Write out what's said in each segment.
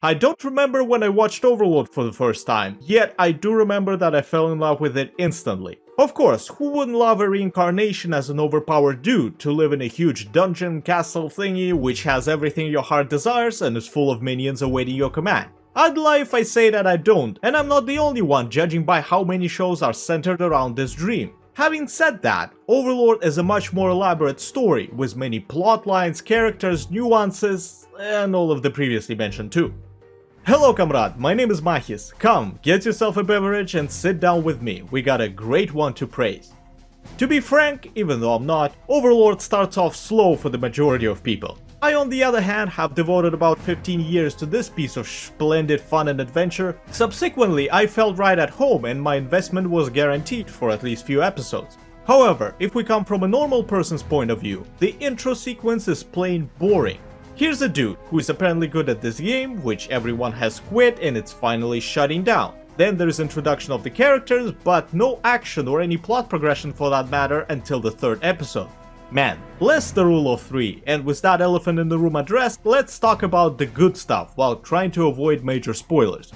I don't remember when I watched Overlord for the first time, yet I do remember that I fell in love with it instantly. Of course, who wouldn't love a reincarnation as an overpowered dude to live in a huge dungeon castle thingy which has everything your heart desires and is full of minions awaiting your command? I'd lie if I say that I don't, and I'm not the only one judging by how many shows are centered around this dream. Having said that, Overlord is a much more elaborate story, with many plot lines, characters, nuances, and all of the previously mentioned too. Hello comrade, my name is Mahis. Come, get yourself a beverage and sit down with me, we got a great one to praise. To be frank, even though I'm not, Overlord starts off slow for the majority of people. I on the other hand have devoted about 15 years to this piece of splendid fun and adventure. Subsequently, I felt right at home and my investment was guaranteed for at least few episodes. However, if we come from a normal person's point of view, the intro sequence is plain boring. Here's a dude who is apparently good at this game, which everyone has quit and it's finally shutting down. Then there's introduction of the characters, but no action or any plot progression for that matter until the third episode. Man, bless the rule of 3, and with that elephant in the room addressed, let's talk about the good stuff while trying to avoid major spoilers.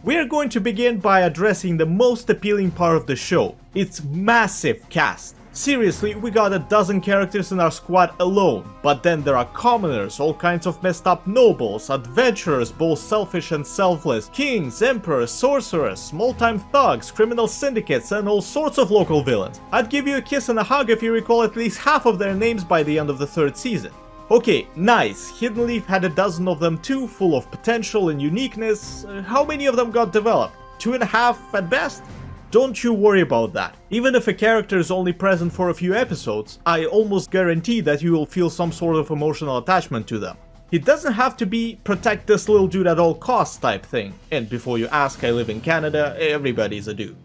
We are going to begin by addressing the most appealing part of the show, its massive cast. Seriously, we got a dozen characters in our squad alone, but then there are commoners, all kinds of messed up nobles, adventurers, both selfish and selfless, kings, emperors, sorcerers, small-time thugs, criminal syndicates, and all sorts of local villains. I'd give you a kiss and a hug if you recall at least half of their names by the end of the third season. Okay, nice, Hidden Leaf had a dozen of them too, full of potential and uniqueness. How many of them got developed? 2.5 at best? Don't you worry about that. Even if a character is only present for a few episodes, I almost guarantee that you will feel some sort of emotional attachment to them. It doesn't have to be protect this little dude at all costs type thing, and before you ask, I live in Canada, everybody's a dude.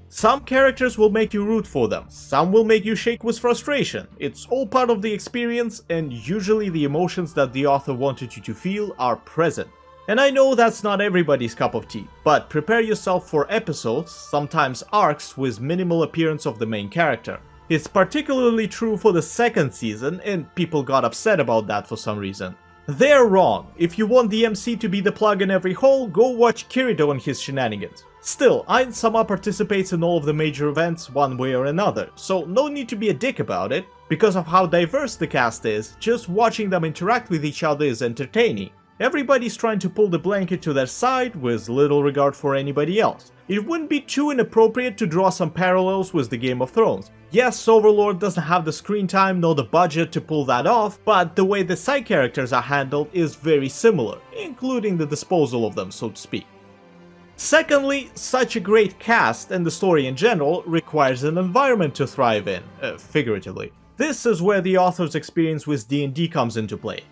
Some characters will make you root for them, some will make you shake with frustration. It's all part of the experience, and usually the emotions that the author wanted you to feel are present. And I know that's not everybody's cup of tea, but prepare yourself for episodes, sometimes arcs, with minimal appearance of the main character. It's particularly true for the second season, and people got upset about that for some reason. They're wrong. If you want the MC to be the plug in every hole, go watch Kirito and his shenanigans. Still, Ainz-sama participates in all of the major events one way or another, so no need to be a dick about it. Because of how diverse the cast is, just watching them interact with each other is entertaining. Everybody's trying to pull the blanket to their side with little regard for anybody else. It wouldn't be too inappropriate to draw some parallels with the Game of Thrones. Yes, Overlord doesn't have the screen time nor the budget to pull that off, but the way the side characters are handled is very similar, including the disposal of them, so to speak. Secondly, such a great cast and the story in general requires an environment to thrive in, figuratively. This is where the author's experience with D&D comes into play.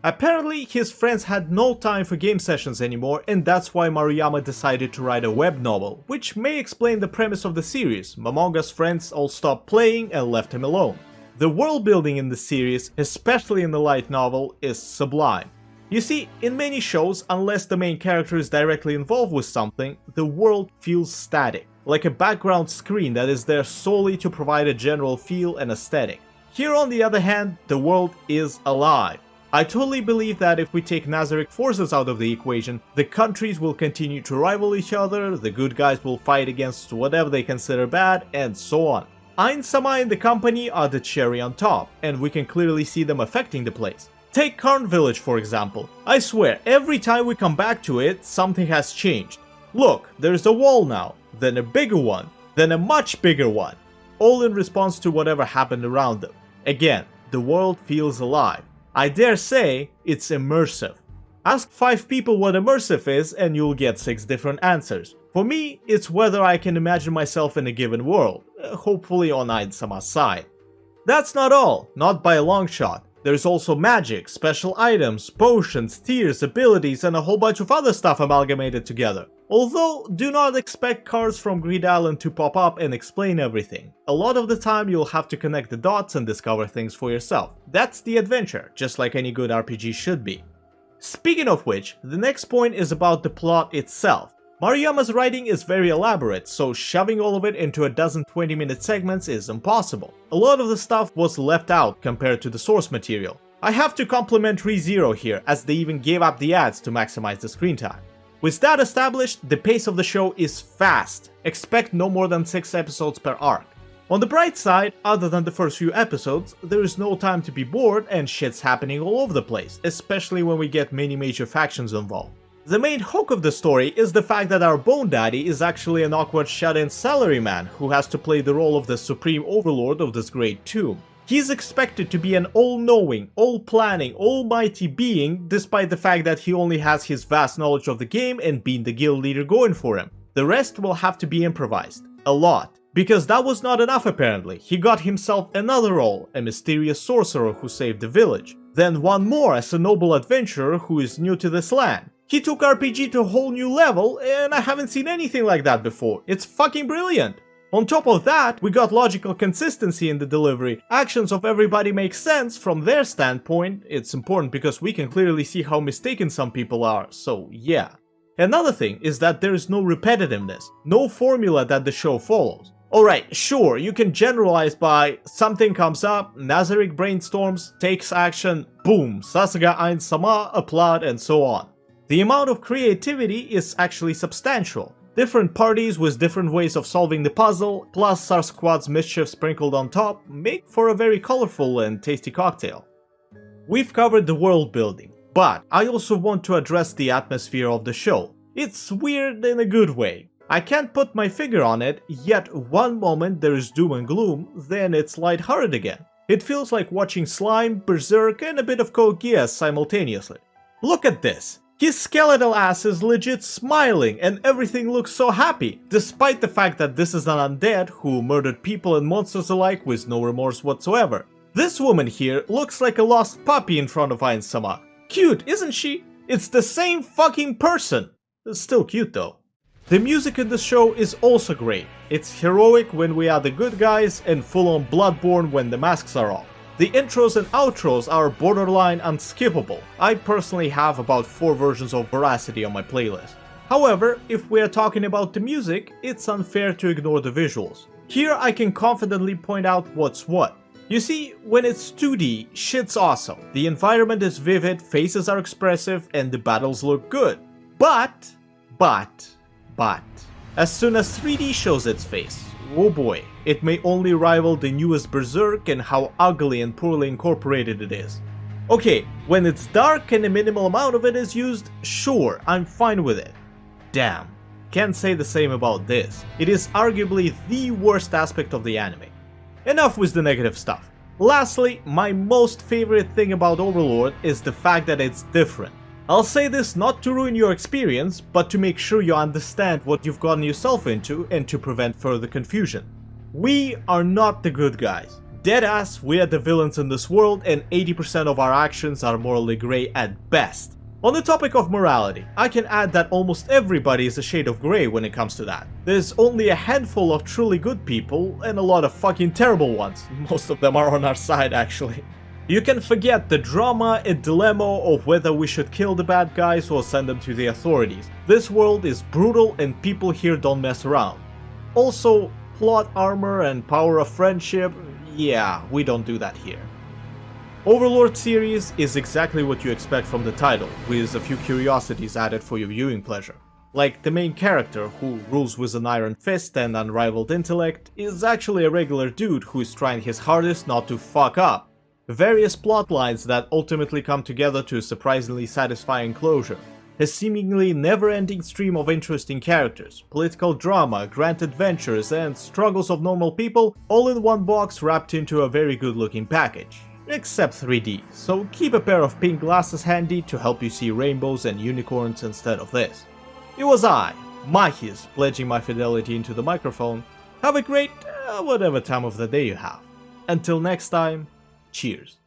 Apparently, his friends had no time for game sessions anymore, and that's why Maruyama decided to write a web novel, which may explain the premise of the series. Momonga's friends all stopped playing and left him alone. The world building in the series, especially in the light novel, is sublime. You see, in many shows, unless the main character is directly involved with something, the world feels static, like a background screen that is there solely to provide a general feel and aesthetic. Here on the other hand, the world is alive. I totally believe that if we take Nazarick forces out of the equation, the countries will continue to rival each other, the good guys will fight against whatever they consider bad, and so on. Ainz-sama and the company are the cherry on top, and we can clearly see them affecting the place. Take Karn Village for example. I swear, every time we come back to it, something has changed. Look, there's a wall now, then a bigger one, then a much bigger one. All in response to whatever happened around them. Again, the world feels alive. I dare say, it's immersive. Ask 5 people what immersive is and you'll get 6 different answers. For me, it's whether I can imagine myself in a given world, hopefully on Ainz-sama's side. That's not all, not by a long shot. There's also magic, special items, potions, tiers, abilities, and a whole bunch of other stuff amalgamated together. Although, do not expect cards from Greed Island to pop up and explain everything. A lot of the time you'll have to connect the dots and discover things for yourself. That's the adventure, just like any good RPG should be. Speaking of which, the next point is about the plot itself. Maruyama's writing is very elaborate, so shoving all of it into a dozen 20-minute segments is impossible. A lot of the stuff was left out compared to the source material. I have to compliment ReZero here, as they even gave up the ads to maximize the screen time. With that established, the pace of the show is fast. Expect no more than 6 episodes per arc. On the bright side, other than the first few episodes, there is no time to be bored and shit's happening all over the place, especially when we get many major factions involved. The main hook of the story is the fact that our Bone Daddy is actually an awkward shut-in salaryman who has to play the role of the supreme overlord of this great tomb. He's expected to be an all-knowing, all-planning, almighty being, despite the fact that he only has his vast knowledge of the game and being the guild leader going for him. The rest will have to be improvised. A lot. Because that was not enough apparently, he got himself another role, a mysterious sorcerer who saved the village. Then one more as a noble adventurer who is new to this land. He took RPG to a whole new level, and I haven't seen anything like that before. It's fucking brilliant! On top of that, we got logical consistency in the delivery. Actions of everybody make sense from their standpoint. It's important because we can clearly see how mistaken some people are, so yeah. Another thing is that there is no repetitiveness, no formula that the show follows. Alright, sure, you can generalize by something comes up, Nazarick brainstorms, takes action, boom, Sasuga Ainz-sama, a plot, and so on. The amount of creativity is actually substantial. Different parties with different ways of solving the puzzle, plus our squad's mischief sprinkled on top, make for a very colorful and tasty cocktail. We've covered the world building, but I also want to address the atmosphere of the show. It's weird in a good way. I can't put my finger on it, yet one moment there is doom and gloom, then it's lighthearted again. It feels like watching Slime, Berserk, and a bit of Code Geass simultaneously. Look at this! His skeletal ass is legit smiling and everything looks so happy, despite the fact that this is an undead who murdered people and monsters alike with no remorse whatsoever. This woman here looks like a lost puppy in front of Ainz-sama. Cute, isn't she? It's the same fucking person! Still cute though. The music in the show is also great. It's heroic when we are the good guys and full-on Bloodborne when the masks are off. The intros and outros are borderline unskippable. I personally have about 4 versions of Veracity on my playlist. However, if we are talking about the music, it's unfair to ignore the visuals. Here I can confidently point out what's what. You see, when it's 2D, shit's awesome. The environment is vivid, faces are expressive, and the battles look good. But, as soon as 3D shows its face, oh boy, it may only rival the newest Berserk in how ugly and poorly incorporated it is. Okay, when it's dark and a minimal amount of it is used, sure, I'm fine with it. Damn, can't say the same about this. It is arguably the worst aspect of the anime. Enough with the negative stuff. Lastly, my most favorite thing about Overlord is the fact that it's different. I'll say this not to ruin your experience, but to make sure you understand what you've gotten yourself into and to prevent further confusion. We are not the good guys. Deadass, we are the villains in this world and 80% of our actions are morally grey at best. On the topic of morality, I can add that almost everybody is a shade of grey when it comes to that. There's only a handful of truly good people and a lot of fucking terrible ones. Most of them are on our side actually. You can forget the drama and dilemma of whether we should kill the bad guys or send them to the authorities. This world is brutal and people here don't mess around. Also, plot armor and power of friendship, yeah, we don't do that here. Overlord series is exactly what you expect from the title, with a few curiosities added for your viewing pleasure. Like the main character, who rules with an iron fist and unrivaled intellect, is actually a regular dude who is trying his hardest not to fuck up. Various plotlines that ultimately come together to a surprisingly satisfying closure. A seemingly never-ending stream of interesting characters, political drama, grand adventures, and struggles of normal people, all in one box wrapped into a very good-looking package. Except 3D, so keep a pair of pink glasses handy to help you see rainbows and unicorns instead of this. It was I, Mahis, pledging my fidelity into the microphone. Have a great, whatever time of the day you have. Until next time, cheers.